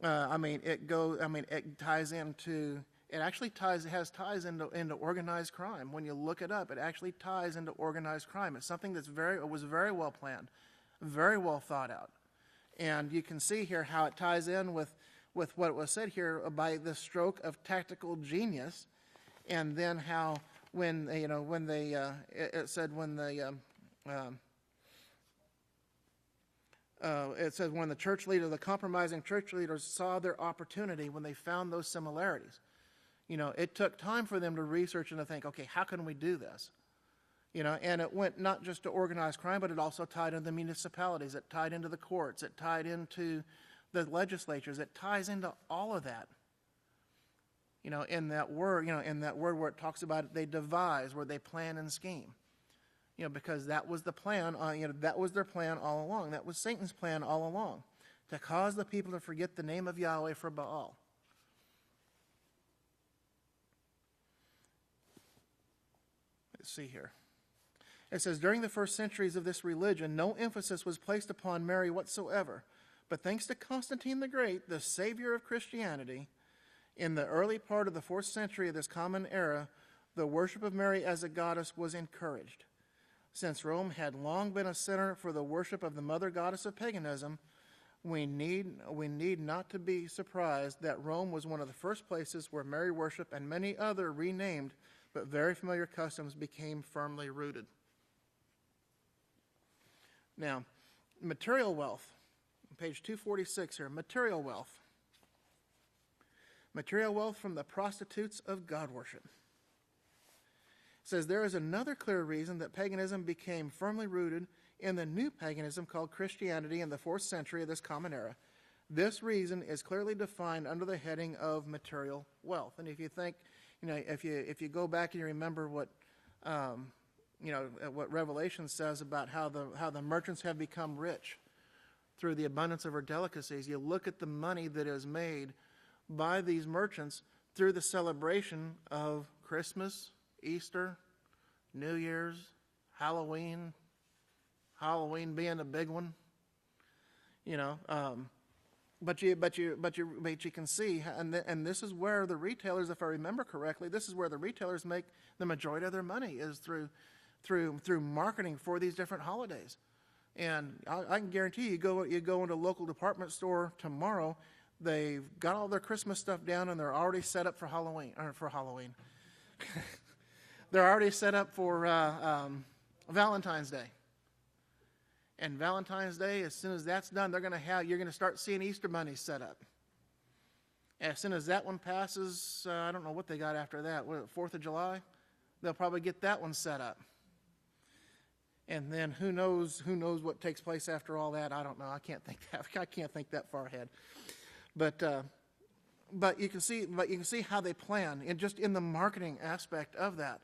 It ties into. It actually has ties into organized crime. When you look it up, it actually ties into organized crime. It's something that was very well planned, very well thought out. And you can see here how it ties in with what was said here by the stroke of tactical genius, and then how it said when the church leader, the compromising church leaders saw their opportunity when they found those similarities. You know, it took time for them to research and to think, okay, how can we do this? You know, and it went not just to organized crime, but it also tied into the municipalities. It tied into the courts. It tied into the legislatures. It ties into all of that. You know, in that word where it talks about it, they devise, where they plan and scheme. You know, because that was the plan. That was their plan all along. That was Satan's plan all along, to cause the people to forget the name of Yahweh for Baal. Let's see here. It says, during the first centuries of this religion, no emphasis was placed upon Mary whatsoever. But thanks to Constantine the Great, the savior of Christianity, in the early part of the 4th century of this common era, the worship of Mary as a goddess was encouraged. Since Rome had long been a center for the worship of the mother goddess of paganism, we need not to be surprised that Rome was one of the first places where Mary worship and many other renamed but very familiar customs became firmly rooted. Now, material wealth. Page 246 here, material wealth. Material wealth from the prostitutes of God worship. It says, there is another clear reason that paganism became firmly rooted in the new paganism called Christianity in the 4th century of this common era. This reason is clearly defined under the heading of material wealth. And if you think, if you go back and you remember what Revelation says about how the merchants have become rich through the abundance of her delicacies, you look at the money that is made by these merchants through the celebration of Christmas, Easter, New Year's, Halloween being a big one, But you can see, and this is where the retailers, if I remember correctly, this is where the retailers make the majority of their money, is through marketing for these different holidays. And I can guarantee you go into a local department store tomorrow, they've got all their Christmas stuff down and they're already set up for Halloween. They're already set up for Valentine's Day. And Valentine's Day, as soon as that's done, you're going to start seeing Easter bunnies set up. As soon as that one passes, I don't know what they got after that. 4th of July, they'll probably get that one set up. And then who knows what takes place after all that? I don't know. I can't think that far ahead. But you can see how they plan, and just in the marketing aspect of that,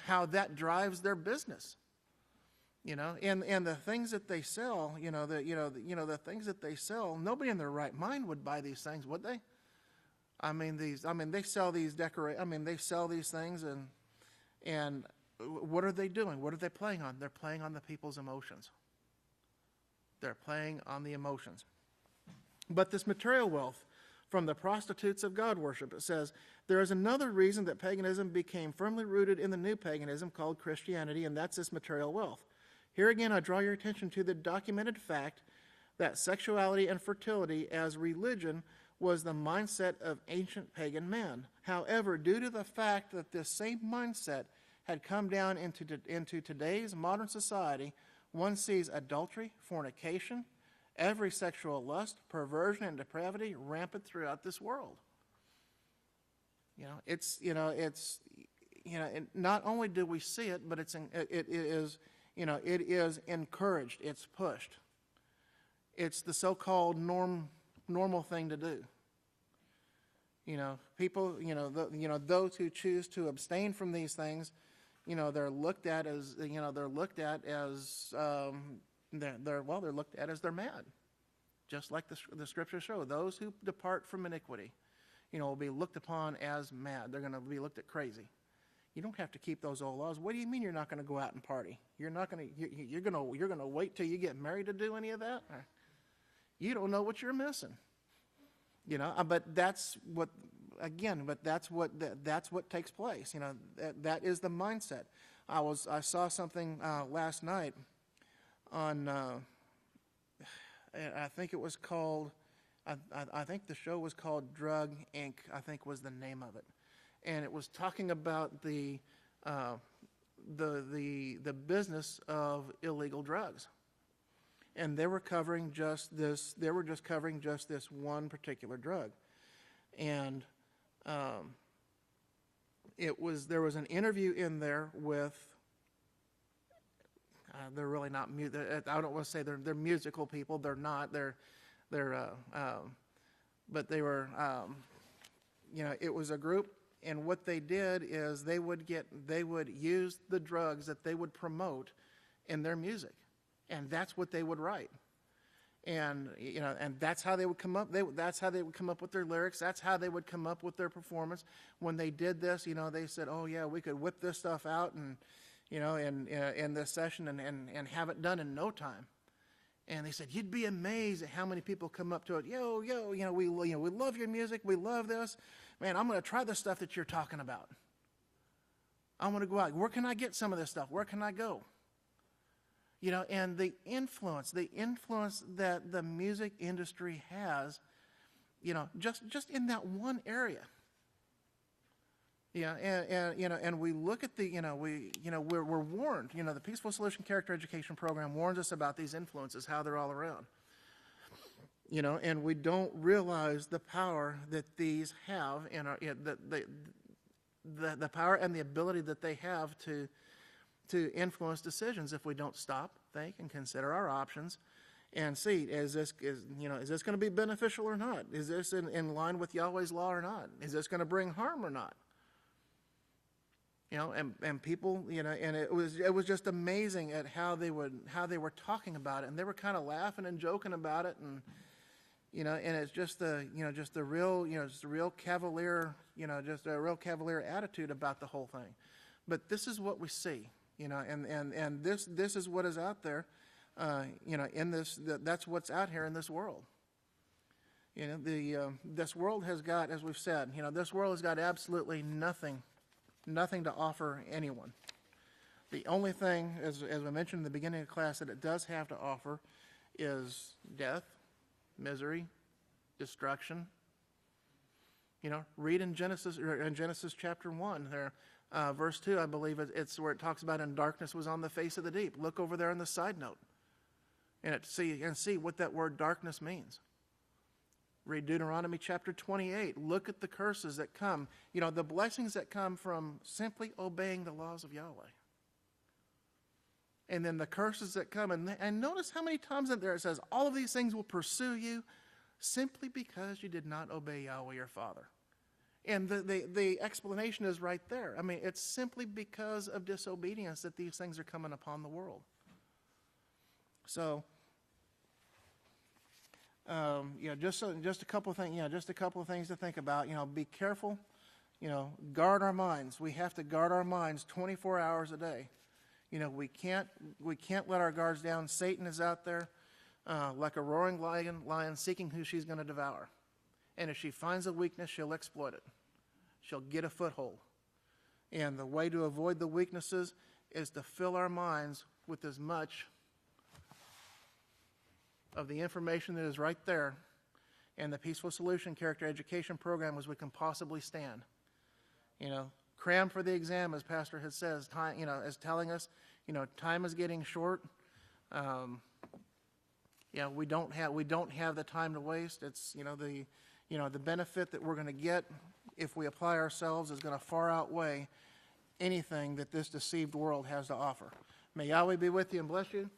how that drives their business. And the things that they sell, the things that they sell, nobody in their right mind would buy these things, would they? They sell these they sell these things, and what are they doing? What are they playing on? They're playing on the people's emotions. They're playing on the emotions. But this material wealth from the prostitutes of God worship, it says, there is another reason that paganism became firmly rooted in the new paganism called Christianity, and that's this material wealth. Here again, I draw your attention to the documented fact that sexuality and fertility as religion was the mindset of ancient pagan man. However, due to the fact that this same mindset had come down into today's modern society, one sees adultery, fornication, every sexual lust, perversion, and depravity rampant throughout this world. Not only do we see it, but it is encouraged. It's pushed. It's the so-called normal thing to do. People, those who choose to abstain from these things, they're looked at as they're looked at as they're mad, just like the scriptures show. Those who depart from iniquity, will be looked upon as mad. They're going to be looked at crazy. You don't have to keep those old laws. What do you mean you're not going to go out and party? You're going to wait till you get married to do any of that? You don't know what you're missing. But that's what takes place. That is the mindset. I saw something last night on I think it was called I think the show was called Drug Inc. I think was the name of it. And it was talking about the business of illegal drugs, and they were covering just this. They were just covering just this one particular drug, and there was an interview in there with. They're really not. I don't want to say they're musical people. They're not. But they were. It was a group. And what they did is they would use the drugs that they would promote in their music, and that's what they would write, and that's how they would come up. That's how they would come up with their lyrics. That's how they would come up with their performance. When they did this, they said, "Oh yeah, we could whip this stuff out and in this session and have it done in no time." And they said, "You'd be amazed at how many people come up to it. We love your music. We love this. Man, I'm going to try the stuff that you're talking about. I want to go out. Where can I get some of this stuff? Where can I go?" And the influence that the music industry has, just in that one area. And we look at we're warned. The Peaceful Solution Character Education Program warns us about these influences, how they're all around. And we don't realize the power that these have, the power and the ability that they have to influence decisions if we don't stop, think, and consider our options, and see is this going to be beneficial or not? Is this in line with Yahweh's law or not? Is this going to bring harm or not? And people, and it was just amazing at how they were talking about it, and they were kind of laughing and joking about it, and and it's just a real cavalier attitude about the whole thing. But this is what we see, and this is what is out there, in this. That's what's out here in this world. This world has got, as we've said, this world has got absolutely nothing to offer anyone. The only thing, as we mentioned in the beginning of the class, that it does have to offer is death, misery, destruction. Read in Genesis chapter 1, there, verse 2, I believe it's where it talks about, "And darkness was on the face of the deep." Look over there in the side note, and see what that word darkness means. Read Deuteronomy chapter 28. Look at the curses that come, the blessings that come from simply obeying the laws of Yahweh. And then the curses that come, and notice how many times in there it says, all of these things will pursue you simply because you did not obey Yahweh your Father. And the explanation is right there. I mean, it's simply because of disobedience that these things are coming upon the world. So, just a couple of things. Just a couple of things to think about. Be careful. Guard our minds. We have to guard our minds 24 hours a day. We can't let our guards down. Satan is out there like a roaring lion seeking who she's going to devour. And if she finds a weakness, she'll exploit it. She'll get a foothold. And the way to avoid the weaknesses is to fill our minds with as much of the information that is right there and the Peaceful Solution Character Education Program as we can possibly stand. You know, cram for the exam, as Pastor has says, time, you know, as telling us, you know, time is getting short. Yeah, we don't have the time to waste. It's, the benefit that we're going to get if we apply ourselves is going to far outweigh anything that this deceived world has to offer. May Yahweh be with you and bless you.